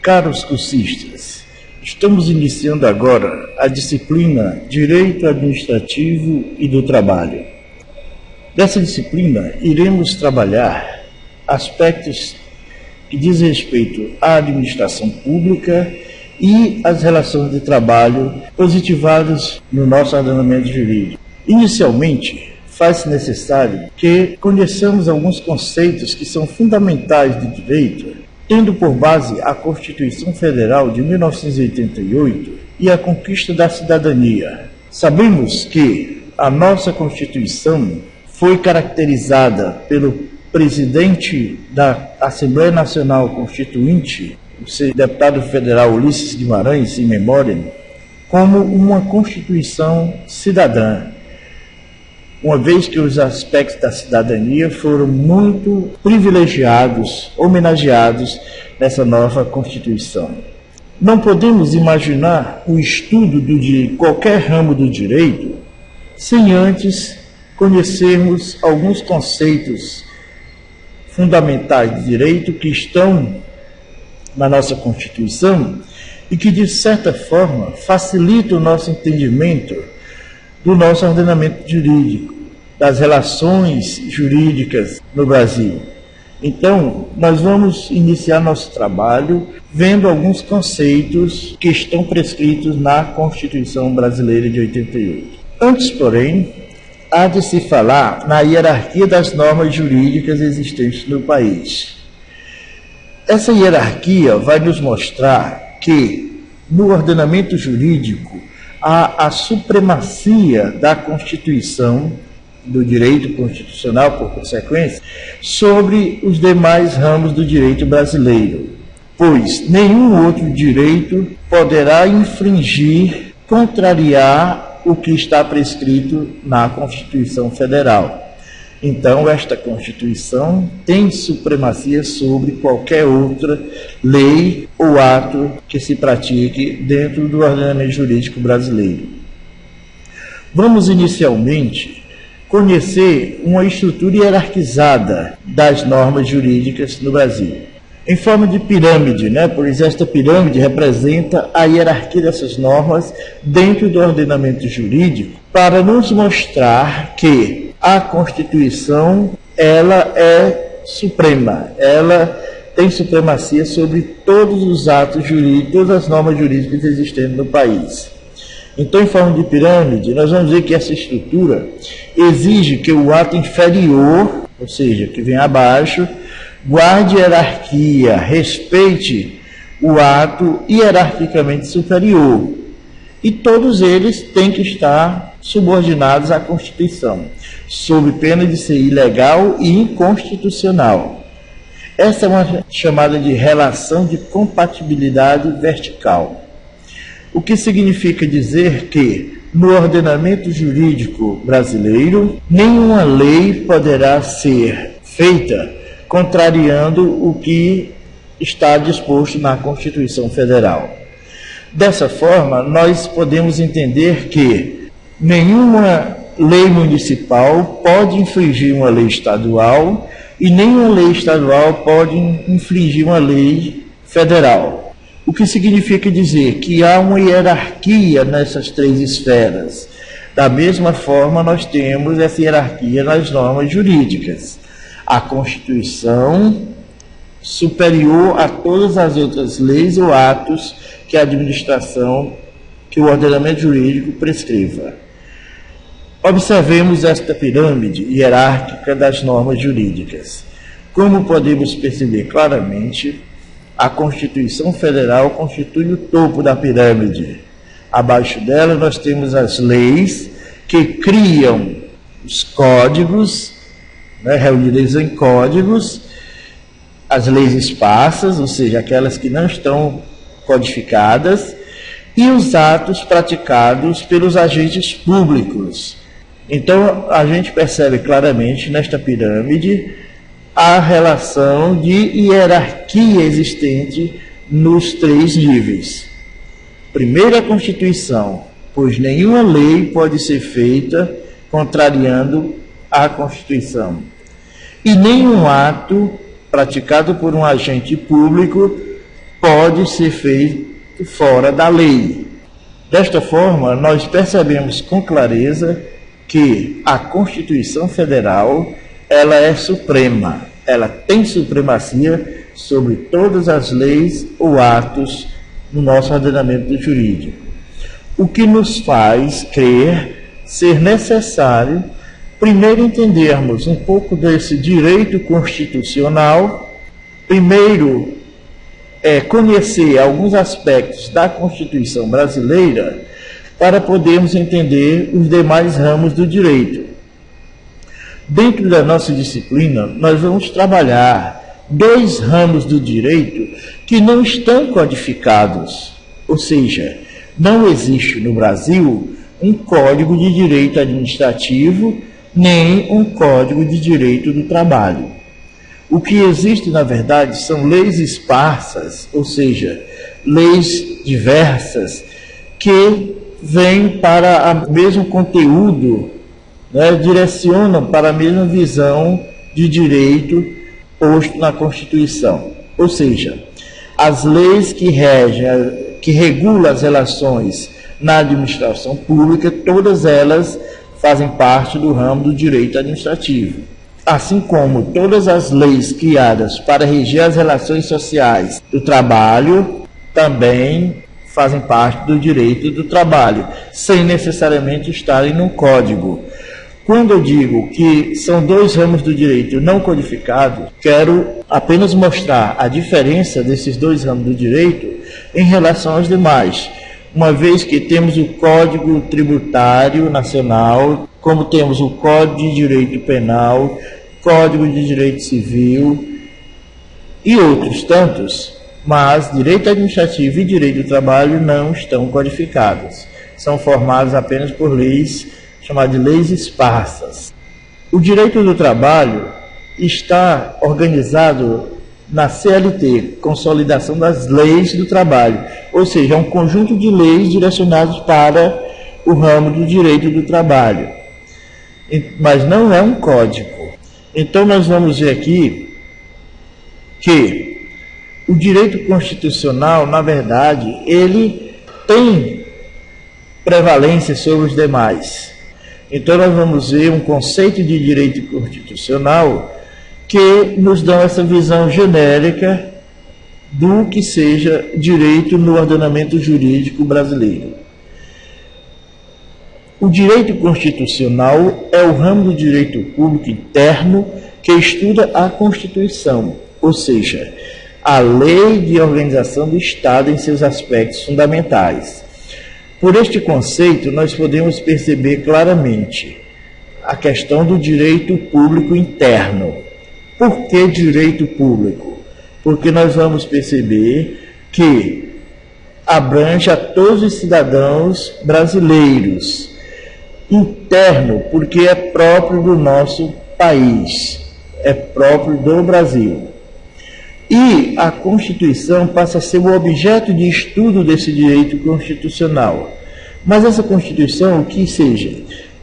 Caros cursistas, estamos iniciando agora a disciplina Direito Administrativo e do Trabalho. Dessa disciplina, iremos trabalhar aspectos que dizem respeito à administração pública e às relações de trabalho positivadas no nosso ordenamento jurídico. Inicialmente, faz-se necessário que conheçamos alguns conceitos que são fundamentais de direito, tendo por base a Constituição Federal de 1988 e a conquista da cidadania. Sabemos que a nossa Constituição foi caracterizada pelo presidente da Assembleia Nacional Constituinte, o deputado federal Ulisses Guimarães, in memoriam, como uma Constituição cidadã, uma vez que os aspectos da cidadania foram muito privilegiados, homenageados nessa nova Constituição. Não podemos imaginar o estudo de qualquer ramo do direito sem antes conhecermos alguns conceitos fundamentais de direito que estão na nossa Constituição e que, de certa forma, facilitam o nosso entendimento do nosso ordenamento jurídico, das relações jurídicas no Brasil. Então, nós vamos iniciar nosso trabalho vendo alguns conceitos que estão prescritos na Constituição Brasileira de 88. Antes, porém, há de se falar na hierarquia das normas jurídicas existentes no país. Essa hierarquia vai nos mostrar que, no ordenamento jurídico, há a supremacia da Constituição, do direito constitucional, por consequência, sobre os demais ramos do direito brasileiro, pois nenhum outro direito poderá infringir, contrariar o que está prescrito na Constituição Federal. Então, esta Constituição tem supremacia sobre qualquer outra lei ou ato que se pratique dentro do ordenamento jurídico brasileiro. Vamos, inicialmente, conhecer uma estrutura hierarquizada das normas jurídicas no Brasil. Em forma de pirâmide, pois esta pirâmide representa a hierarquia dessas normas dentro do ordenamento jurídico, para nos mostrar que a Constituição, ela é suprema, ela tem supremacia sobre todos os atos jurídicos, todas as normas jurídicas existentes no país. Então, em forma de pirâmide, nós vamos ver que essa estrutura exige que o ato inferior, ou seja, que vem abaixo, guarde hierarquia, respeite o ato hierarquicamente superior. E todos eles têm que estar subordinados à Constituição, sob pena de ser ilegal e inconstitucional. Essa é uma chamada de relação de compatibilidade vertical. O que significa dizer que, no ordenamento jurídico brasileiro, nenhuma lei poderá ser feita contrariando o que está disposto na Constituição Federal. Dessa forma, nós podemos entender que nenhuma lei municipal pode infringir uma lei estadual e nenhuma lei estadual pode infringir uma lei federal. O que significa dizer que há uma hierarquia nessas três esferas. Da mesma forma, nós temos essa hierarquia nas normas jurídicas. A Constituição superior a todas as outras leis ou atos que a administração, que o ordenamento jurídico prescreva. Observemos esta pirâmide hierárquica das normas jurídicas. Como podemos perceber claramente, a Constituição Federal constitui o topo da pirâmide. Abaixo dela nós temos as leis que criam os códigos, reunidas em códigos, as leis esparsas, ou seja, aquelas que não estão codificadas, e os atos praticados pelos agentes públicos. Então, a gente percebe claramente nesta pirâmide a relação de hierarquia existente nos três níveis. Primeiro, a Constituição, pois nenhuma lei pode ser feita contrariando a Constituição. E nenhum ato praticado por um agente público pode ser feito fora da lei. Desta forma, nós percebemos com clareza que a Constituição Federal, ela é suprema, ela tem supremacia sobre todas as leis ou atos no nosso ordenamento jurídico. O que nos faz crer ser necessário primeiro entendermos um pouco desse direito constitucional, primeiro conhecer alguns aspectos da Constituição brasileira para podermos entender os demais ramos do direito. Dentro da nossa disciplina, nós vamos trabalhar 2 ramos do direito que não estão codificados, ou seja, não existe no Brasil um Código de Direito Administrativo nem um Código de Direito do Trabalho. O que existe, na verdade, são leis esparsas, ou seja, leis diversas, que vêm para o mesmo conteúdo, direcionam para a mesma visão de direito posto na Constituição. Ou seja, as leis que regulam as relações na administração pública, todas elas fazem parte do ramo do direito administrativo. Assim como todas as leis criadas para reger as relações sociais do trabalho também fazem parte do direito do trabalho, sem necessariamente estarem no código. Quando eu digo que são 2 ramos do direito não codificados, quero apenas mostrar a diferença desses 2 ramos do direito em relação aos demais, uma vez que temos o Código Tributário Nacional, como temos o Código de Direito Penal, Código de Direito Civil e outros tantos, mas direito administrativo e direito do trabalho não estão codificados. São formados apenas por leis chamadas de leis esparsas. O direito do trabalho está organizado na CLT, Consolidação das Leis do Trabalho, ou seja, é um conjunto de leis direcionadas para o ramo do direito do trabalho, mas não é um código. Então nós vamos ver aqui que o direito constitucional, na verdade, ele tem prevalência sobre os demais. Então nós vamos ver um conceito de direito constitucional que nos dá essa visão genérica do que seja direito no ordenamento jurídico brasileiro. O direito constitucional é o ramo do direito público interno que estuda a Constituição, ou seja, a lei de organização do Estado em seus aspectos fundamentais. Por este conceito, nós podemos perceber claramente a questão do direito público interno. Por que direito público? Porque nós vamos perceber que abrange a todos os cidadãos brasileiros. Interno, porque é próprio do nosso país, é próprio do Brasil. E a Constituição passa a ser o objeto de estudo desse direito constitucional. Mas essa Constituição, o que seja?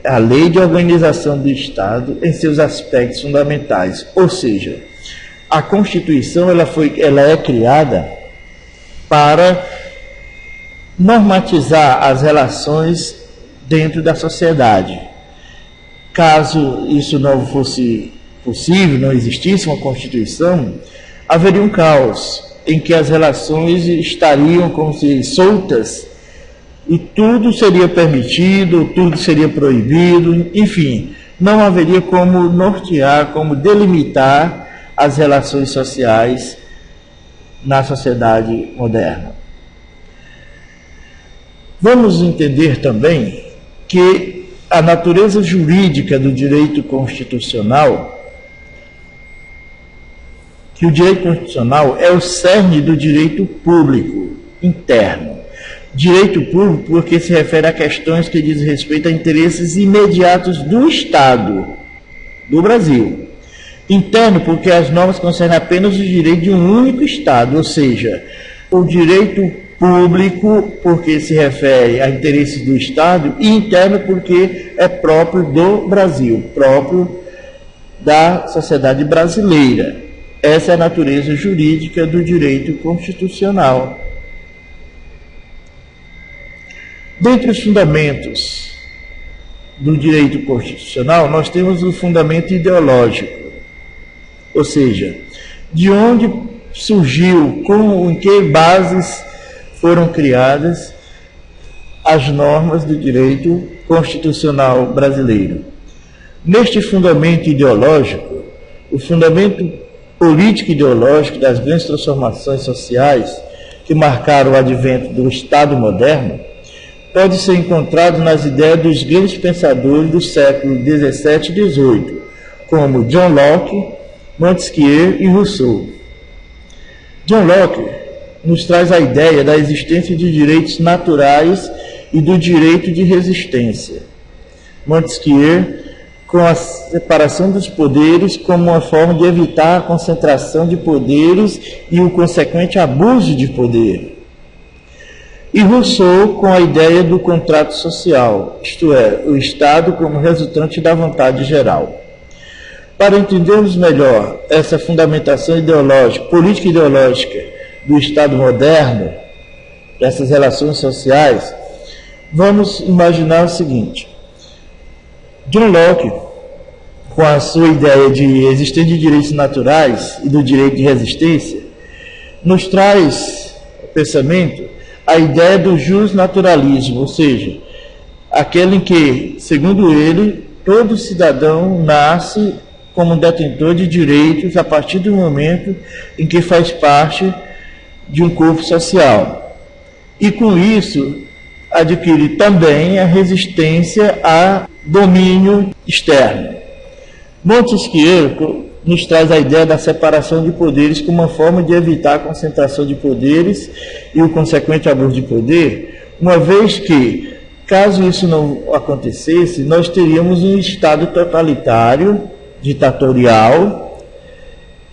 A lei de organização do Estado em seus aspectos fundamentais. Ou seja, a Constituição ela é criada para normatizar as relações dentro da sociedade. Caso isso não fosse possível, não existisse uma Constituição, haveria um caos em que as relações estariam como se soltas e tudo seria permitido, tudo seria proibido, enfim, não haveria como nortear, como delimitar as relações sociais na sociedade moderna. Vamos entender também que a natureza jurídica do direito constitucional, que o direito constitucional é o cerne do direito público interno. Direito público porque se refere a questões que dizem respeito a interesses imediatos do Estado, do Brasil. Interno porque as normas concernem apenas o direito de um único Estado, ou seja, o direito público porque se refere a interesses do Estado, e interno porque é próprio do Brasil, próprio da sociedade brasileira. Essa é a natureza jurídica do direito constitucional. Dentre os fundamentos do direito constitucional, nós temos o fundamento ideológico, ou seja, de onde surgiu, em que bases foram criadas as normas do direito constitucional brasileiro. Neste fundamento ideológico, o fundamento político-ideológico das grandes transformações sociais que marcaram o advento do Estado moderno, pode ser encontrado nas ideias dos grandes pensadores do século XVII e XVIII, como John Locke, Montesquieu e Rousseau. John Locke nos traz a ideia da existência de direitos naturais e do direito de resistência. Montesquieu, com a separação dos poderes como uma forma de evitar a concentração de poderes e o consequente abuso de poder. E Rousseau, com a ideia do contrato social, isto é, o Estado como resultante da vontade geral. Para entendermos melhor essa fundamentação ideológica, política ideológica do Estado moderno, dessas relações sociais, vamos imaginar o seguinte. John Locke, com a sua ideia de existência de direitos naturais e do direito de resistência, nos traz o pensamento a ideia do justnaturalismo, ou seja, aquele em que, segundo ele, todo cidadão nasce como detentor de direitos a partir do momento em que faz parte de um corpo social. E com isso, adquire também a resistência a domínio externo. Montesquieu nos traz a ideia da separação de poderes como uma forma de evitar a concentração de poderes e o consequente abuso de poder, uma vez que, caso isso não acontecesse, nós teríamos um Estado totalitário, ditatorial,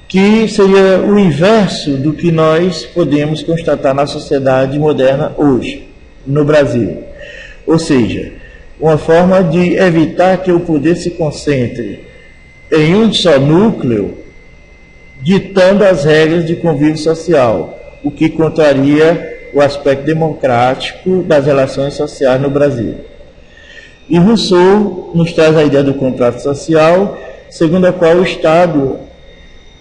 que seria o inverso do que nós podemos constatar na sociedade moderna hoje, no Brasil. Ou seja, uma forma de evitar que o poder se concentre em um só núcleo, ditando as regras de convívio social, o que contraria o aspecto democrático das relações sociais no Brasil. E Rousseau nos traz a ideia do contrato social, segundo a qual o Estado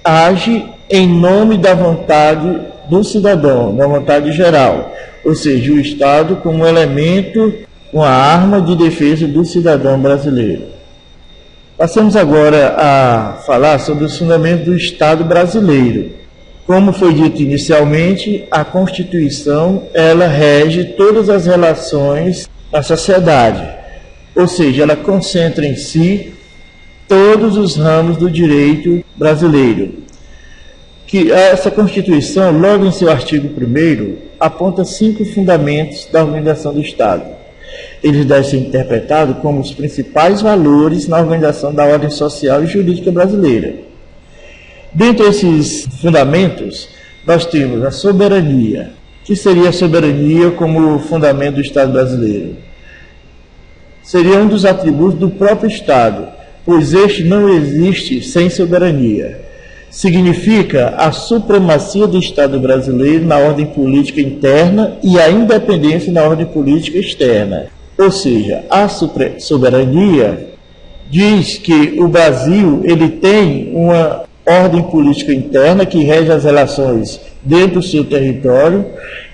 age em nome da vontade do cidadão, da vontade geral, ou seja, o Estado como um elemento, uma arma de defesa do cidadão brasileiro. Passamos agora a falar sobre os fundamentos do Estado brasileiro. Como foi dito inicialmente, a Constituição, ela rege todas as relações da sociedade, ou seja, ela concentra em si todos os ramos do direito brasileiro. Que essa Constituição, logo em seu artigo 1º, aponta 5 fundamentos da organização do Estado. Eles devem ser interpretados como os principais valores na organização da ordem social e jurídica brasileira. Dentre esses fundamentos, nós temos a soberania. Que seria a soberania como fundamento do Estado brasileiro? Seria um dos atributos do próprio Estado, pois este não existe sem soberania. Significa a supremacia do Estado brasileiro na ordem política interna e a independência na ordem política externa. Ou seja, a soberania diz que o Brasil ele tem uma ordem política interna que rege as relações dentro do seu território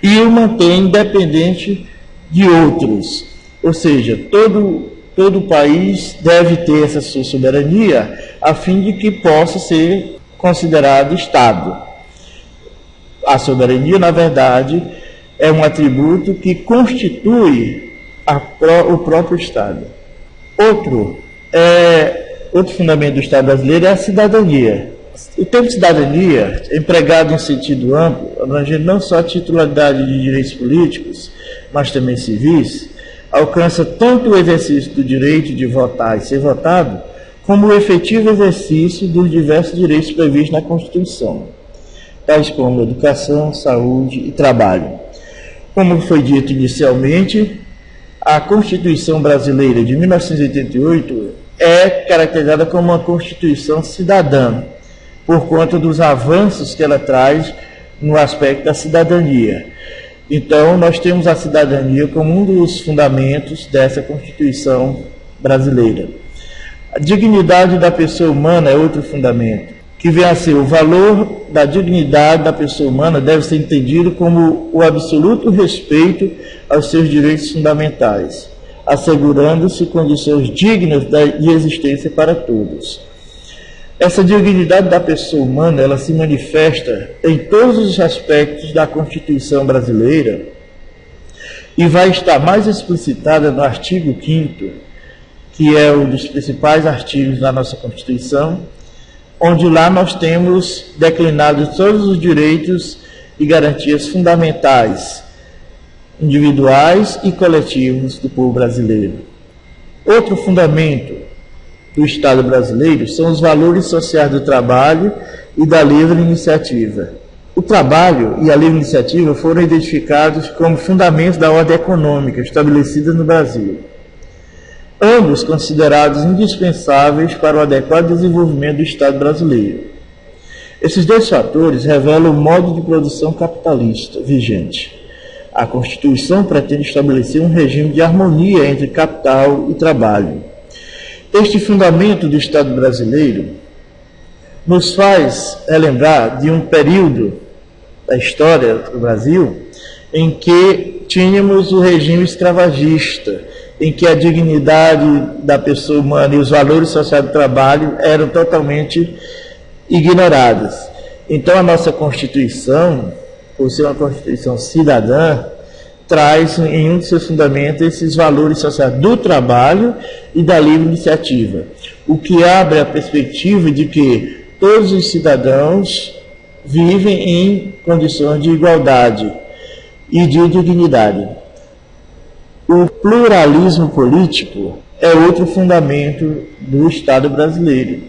e o mantém independente de outros. Ou seja, todo o país deve ter essa sua soberania a fim de que possa ser considerado Estado. A soberania, na verdade, é um atributo que constitui o próprio Estado. Outro fundamento do Estado brasileiro é a cidadania. O termo cidadania, empregado em sentido amplo, abrangendo não só a titularidade de direitos políticos, mas também civis, alcança tanto o exercício do direito de votar e ser votado, como o efetivo exercício dos diversos direitos previstos na Constituição, tais como educação, saúde e trabalho. Como foi dito inicialmente, a Constituição brasileira de 1988 é caracterizada como uma Constituição cidadã, por conta dos avanços que ela traz no aspecto da cidadania. Então, nós temos a cidadania como um dos fundamentos dessa Constituição brasileira. A dignidade da pessoa humana é outro fundamento, que vem a ser o valor da dignidade da pessoa humana deve ser entendido como o absoluto respeito aos seus direitos fundamentais, assegurando-se condições dignas de existência para todos. Essa dignidade da pessoa humana, ela se manifesta em todos os aspectos da Constituição brasileira e vai estar mais explicitada no artigo 5º, que é um dos principais artigos da nossa Constituição, onde lá nós temos declinados todos os direitos e garantias fundamentais, individuais e coletivos do povo brasileiro. Outro fundamento do Estado brasileiro são os valores sociais do trabalho e da livre iniciativa. O trabalho e a livre iniciativa foram identificados como fundamentos da ordem econômica estabelecida no Brasil, ambos considerados indispensáveis para o adequado desenvolvimento do Estado brasileiro. Esses dois fatores revelam o modo de produção capitalista vigente. A Constituição pretende estabelecer um regime de harmonia entre capital e trabalho. Este fundamento do Estado brasileiro nos faz relembrar de um período da história do Brasil em que tínhamos o regime escravagista, em que a dignidade da pessoa humana e os valores sociais do trabalho eram totalmente ignorados. Então, a nossa Constituição, por ser uma Constituição cidadã, traz em um de seus fundamentos esses valores sociais do trabalho e da livre iniciativa, o que abre a perspectiva de que todos os cidadãos vivem em condições de igualdade e de dignidade. O pluralismo político é outro fundamento do Estado brasileiro.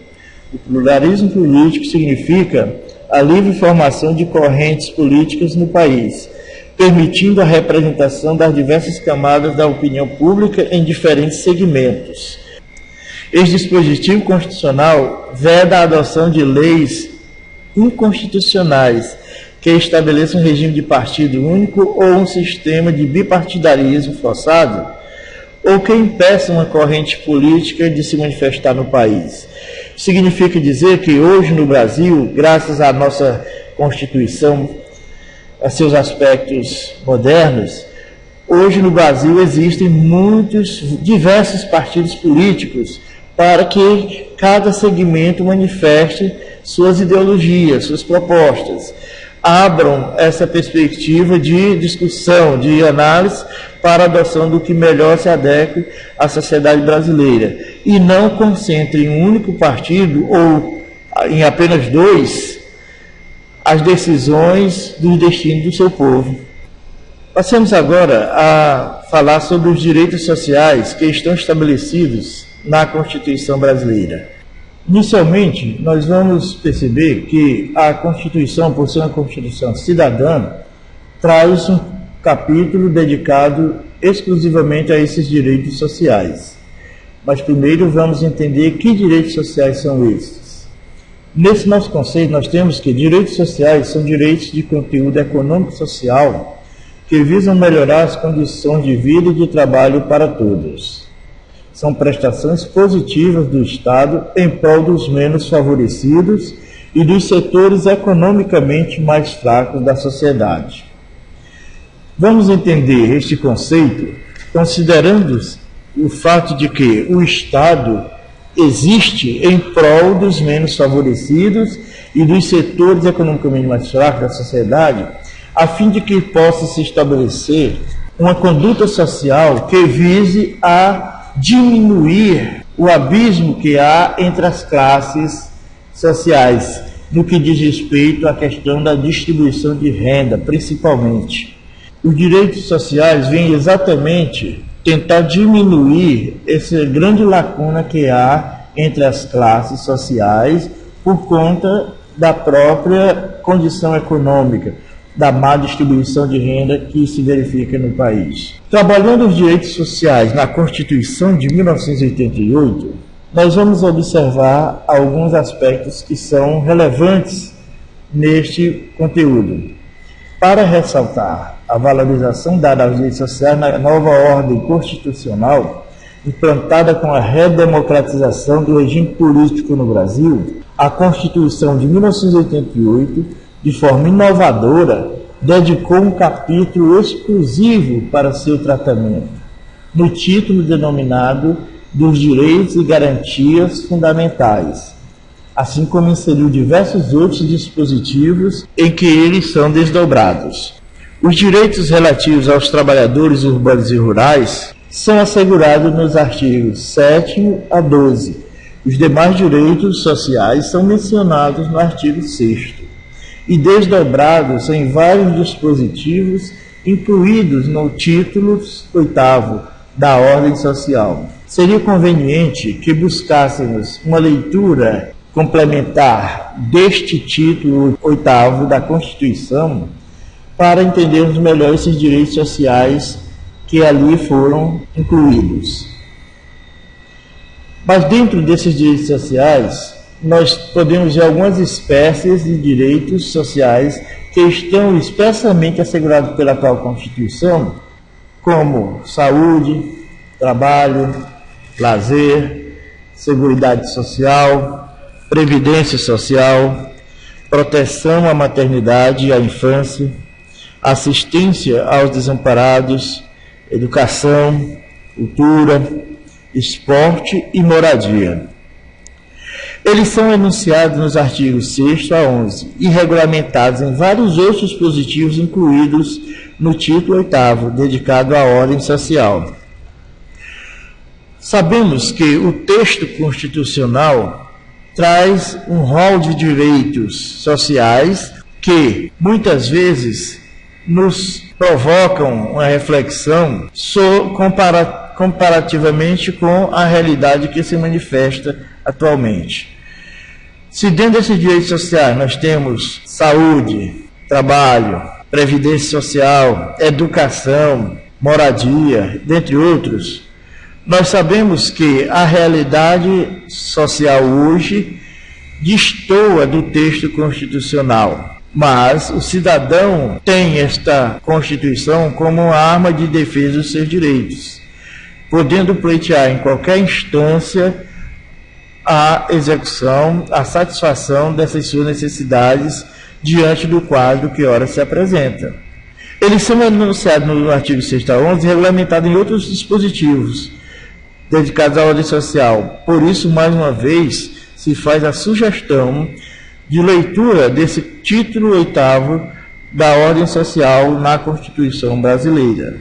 O pluralismo político significa a livre formação de correntes políticas no país, permitindo a representação das diversas camadas da opinião pública em diferentes segmentos. Este dispositivo constitucional veda a adoção de leis inconstitucionais que estabeleçam um regime de partido único ou um sistema de bipartidarismo forçado, ou que impeçam uma corrente política de se manifestar no país. Significa dizer que hoje no Brasil, graças à nossa Constituição, a seus aspectos modernos, hoje no Brasil existem diversos partidos políticos para que cada segmento manifeste suas ideologias, suas propostas. Abram essa perspectiva de discussão, de análise para a adoção do que melhor se adeque à sociedade brasileira e não concentre em um único partido ou em apenas dois as decisões do destino do seu povo. Passemos agora a falar sobre os direitos sociais que estão estabelecidos na Constituição brasileira. Inicialmente, nós vamos perceber que a Constituição, por ser uma Constituição cidadã, traz um capítulo dedicado exclusivamente a esses direitos sociais. Mas primeiro vamos entender que direitos sociais são esses. Nesse nosso conceito, nós temos que direitos sociais são direitos de conteúdo econômico e social que visam melhorar as condições de vida e de trabalho para todos. São prestações positivas do Estado em prol dos menos favorecidos e dos setores economicamente mais fracos da sociedade. Vamos entender este conceito considerando o fato de que o Estado existe em prol dos menos favorecidos e dos setores economicamente mais fracos da sociedade, a fim de que possa se estabelecer uma conduta social que vise a diminuir o abismo que há entre as classes sociais, no que diz respeito à questão da distribuição de renda, principalmente. Os direitos sociais vêm exatamente tentar diminuir essa grande lacuna que há entre as classes sociais por conta da própria condição econômica, da má distribuição de renda que se verifica no país. Trabalhando os direitos sociais na Constituição de 1988, nós vamos observar alguns aspectos que são relevantes neste conteúdo. Para ressaltar a valorização dada aos direitos sociais na nova ordem constitucional, implantada com a redemocratização do regime político no Brasil, a Constituição de 1988, de forma inovadora, dedicou um capítulo exclusivo para seu tratamento, no título denominado dos Direitos e Garantias Fundamentais, assim como inseriu diversos outros dispositivos em que eles são desdobrados. Os direitos relativos aos trabalhadores urbanos e rurais são assegurados nos artigos 7º a 12. Os demais direitos sociais são mencionados no artigo 6º e desdobrados em vários dispositivos incluídos no título 8º da ordem social. Seria conveniente que buscássemos uma leitura complementar deste título 8º da Constituição para entendermos melhor esses direitos sociais que ali foram incluídos. Mas dentro desses direitos sociais, nós podemos ver algumas espécies de direitos sociais que estão expressamente assegurados pela atual Constituição, como saúde, trabalho, lazer, seguridade social, previdência social, proteção à maternidade e à infância, assistência aos desamparados, educação, cultura, esporte e moradia. Eles são enunciados nos artigos 6º a 11 e regulamentados em vários outros dispositivos incluídos no título 8º, dedicado à ordem social. Sabemos que o texto constitucional traz um rol de direitos sociais que, muitas vezes, nos provocam uma reflexão comparativamente com a realidade que se manifesta atualmente. Se dentro desses direitos sociais nós temos saúde, trabalho, previdência social, educação, moradia, dentre outros, nós sabemos que a realidade social hoje destoa do texto constitucional, mas o cidadão tem esta Constituição como uma arma de defesa dos seus direitos, podendo pleitear em qualquer instância a execução, a satisfação dessas suas necessidades diante do quadro que ora se apresenta. Eles são enunciados no artigo 6º a 11 e regulamentados em outros dispositivos dedicados à ordem social. Por isso, mais uma vez, se faz a sugestão de leitura desse título 8º da ordem social na Constituição brasileira.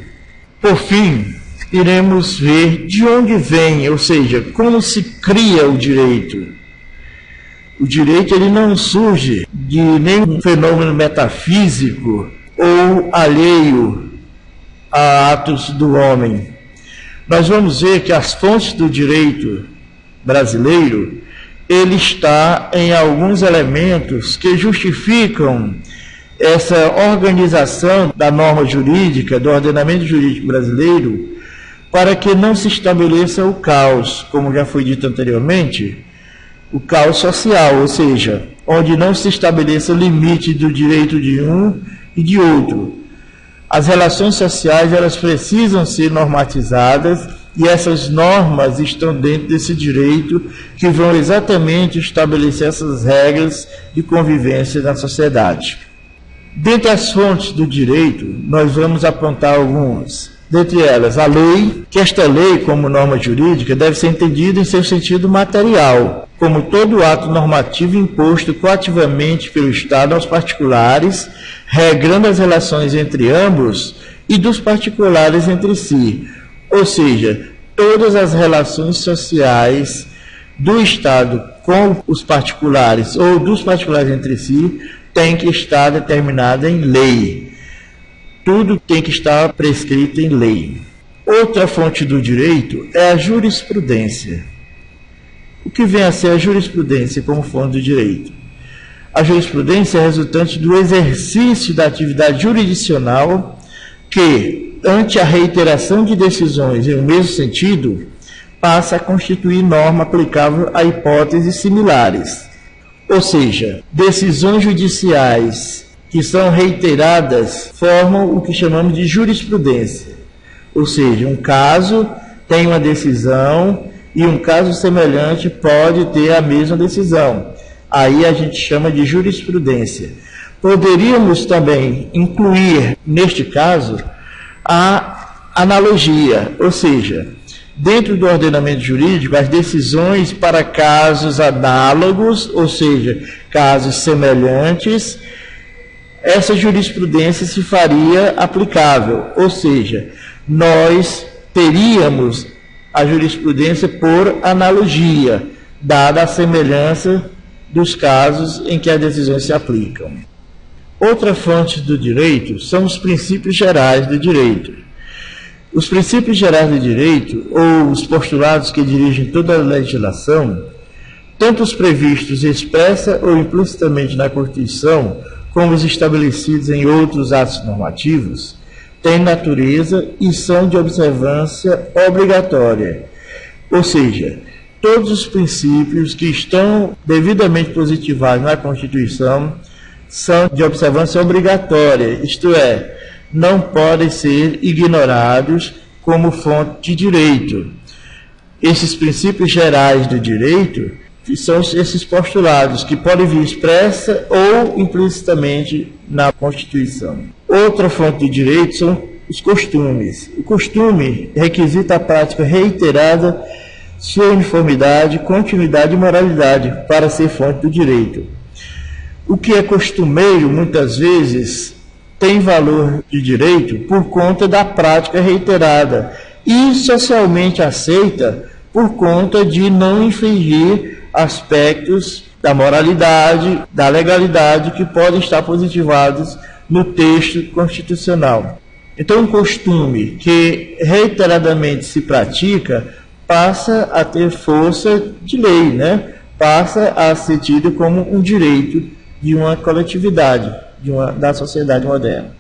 Por fim, iremos ver de onde vem, ou seja, como se cria o direito. O direito ele não surge de nenhum fenômeno metafísico ou alheio a atos do homem. Nós vamos ver que as fontes do direito brasileiro, ele está em alguns elementos que justificam essa organização da norma jurídica, do ordenamento jurídico brasileiro, para que não se estabeleça o caos, como já foi dito anteriormente, o caos social, ou seja, onde não se estabeleça limite do direito de um e de outro. As relações sociais, elas precisam ser normatizadas e essas normas estão dentro desse direito que vão exatamente estabelecer essas regras de convivência na sociedade. Dentre as fontes do direito, nós vamos apontar algumas. Dentre elas, a lei, que esta lei, como norma jurídica, deve ser entendida em seu sentido material, como todo ato normativo imposto coativamente pelo Estado aos particulares, regrando as relações entre ambos e dos particulares entre si, ou seja, todas as relações sociais do Estado com os particulares ou dos particulares entre si têm que estar determinada em lei. Tudo tem que estar prescrito em lei. Outra fonte do direito é a jurisprudência. O que vem a ser a jurisprudência como fonte do direito? A jurisprudência é resultante do exercício da atividade jurisdicional que, ante a reiteração de decisões em um mesmo sentido, passa a constituir norma aplicável a hipóteses similares. Ou seja, decisões judiciais que são reiteradas formam o que chamamos de jurisprudência. Ou seja, um caso tem uma decisão e um caso semelhante pode ter a mesma decisão. Aí a gente chama de jurisprudência. Poderíamos também incluir, neste caso, a analogia, ou seja, dentro do ordenamento jurídico, as decisões para casos análogos, ou seja, casos semelhantes, essa jurisprudência se faria aplicável, ou seja, nós teríamos a jurisprudência por analogia, dada a semelhança dos casos em que as decisões se aplicam. Outra fonte do direito são os princípios gerais do direito. Os princípios gerais do direito, ou os postulados que dirigem toda a legislação, tanto os previstos expressa ou implicitamente na Constituição, como os estabelecidos em outros atos normativos, têm natureza e são de observância obrigatória. Ou seja, todos os princípios que estão devidamente positivados na Constituição são de observância obrigatória, isto é, não podem ser ignorados como fonte de direito. Esses princípios gerais do direito são esses postulados que podem vir expressa ou implicitamente na Constituição. Outra fonte de direito são os costumes. O costume requisita a prática reiterada, sua uniformidade, continuidade e moralidade para ser fonte do direito. O que é costumeiro, muitas vezes, tem valor de direito por conta da prática reiterada e socialmente aceita por conta de não infringir aspectos da moralidade, da legalidade que podem estar positivados no texto constitucional. Então, um costume que reiteradamente se pratica passa a ter força de lei, né? Passa a ser tido como um direito de uma coletividade, da sociedade moderna.